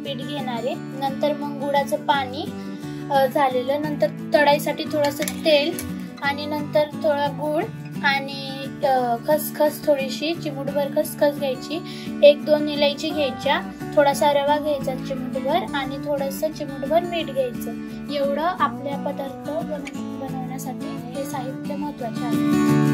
गुळाचं पीठ घेणार आहे, नंतर मग गुळाचं पाणी झालेलं, नंतर तळायसाठी थोडंसं तेल आणि नंतर थोडा गुळ आणि खसखस थोडीशी, चिमूटभर खसखस घ्यायची, 1-2 इलायची घ्यायच्या, थोडासा रवा घ्यायचा चिमूटभर आणि थोडंसं चिमूटभर मीठ घ्यायचं. एवढं आपल्या पदार्थ बनवण्यासाठी हे साहित्य महत्त्वाचे आहे.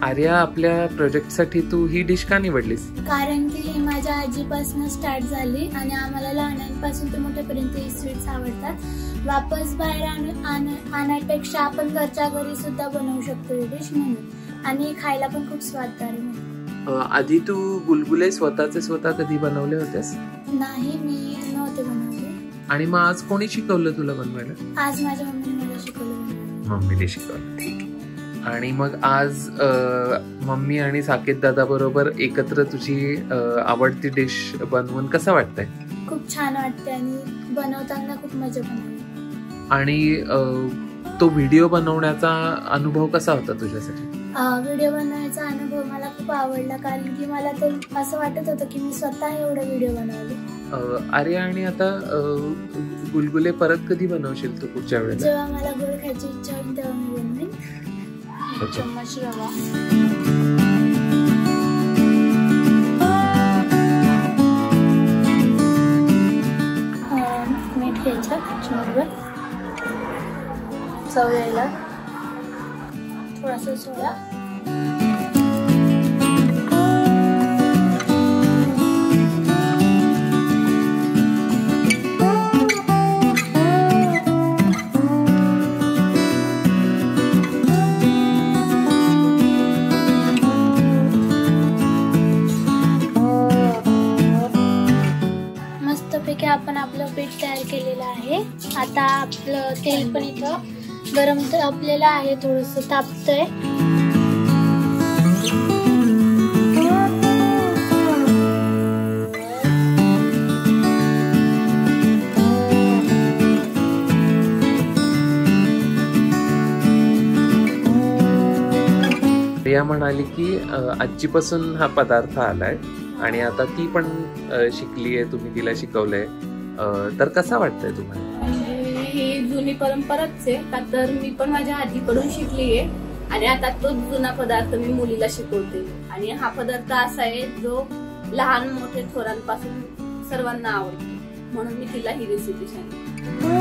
आर्या, आपल्या प्रोजेक्टसाठी तू ही डिश का निवडलीस? कारण की ही माझ्या आजीपासून स्टार्ट झाली आणि आम्हाला लहानांपासून ते मोठ्यापर्यंत ही स्वीट्स आवडतात. वापस बाहेर आणण्यापेक्षा आपण घरच्या घरी सुद्धा बनवू शकतो ही डिश म्हणून, आणि खायला पण खूप स्वाददार आहे. आधी तू गुलगुले स्वतः कधी बनवले होतेस? नाही, मी नव्हते बनवले. आणि मग आज कोणी शिकवलं तुला बनवायला? आज माझ्या मम्मीने मला शिकवलं. मम्मीने शिकवलं. आणि मग आज मम्मी आणि साकेत दादा बरोबर एकत्र तुझी आवडती डिश बनवून कसं वाटतंय? खूप छान वाटते आणि बनवताना खूप मजा पण आली. आणि तो व्हिडिओ बनवण्याचा अनुभव कसा होता तुझ्यासाठी? व्हिडिओ बनवण्याचा अनुभव मला खूप आवडला, कारण की मला तर असं वाटत होतं की मी स्वतः एवढे व्हिडिओ बनवले. अरे, आणि आता गुलगुले परत कधी बनवशील तू पुढच्या वेळेला? जेव्हा मला गुळ खायची इच्छा होईल तेव्हा मी बनवेन. चम्मच रवा, मीठ घ्यायचं चिमूटभर, चव यायला थोडासा सोडा, आपण आपलं पीठ तयार केलेलं आहे. आता आपलं तेल पण इथं गरम तापलेलं आहे, थोडंसं तापतंय. प्रिया म्हणाली की आजीपासून हा पदार्थ आलाय आणि आता ती पण शिकलीये, तुम्ही तिला शिकवलंय, तर कसा वाटतंय तुम्हाला? ही जुनी परंपराच आहे का, तर मी पण माझ्या आजीकडून शिकलीये आणि आता तो जुना पदार्थ मी मुलीला शिकवते. आणि हा पदार्थ असा आहे जो लहान मोठे थोरांपासून सर्वांना आवडतो, म्हणून मी तिला ही रेसिपी सांगितली.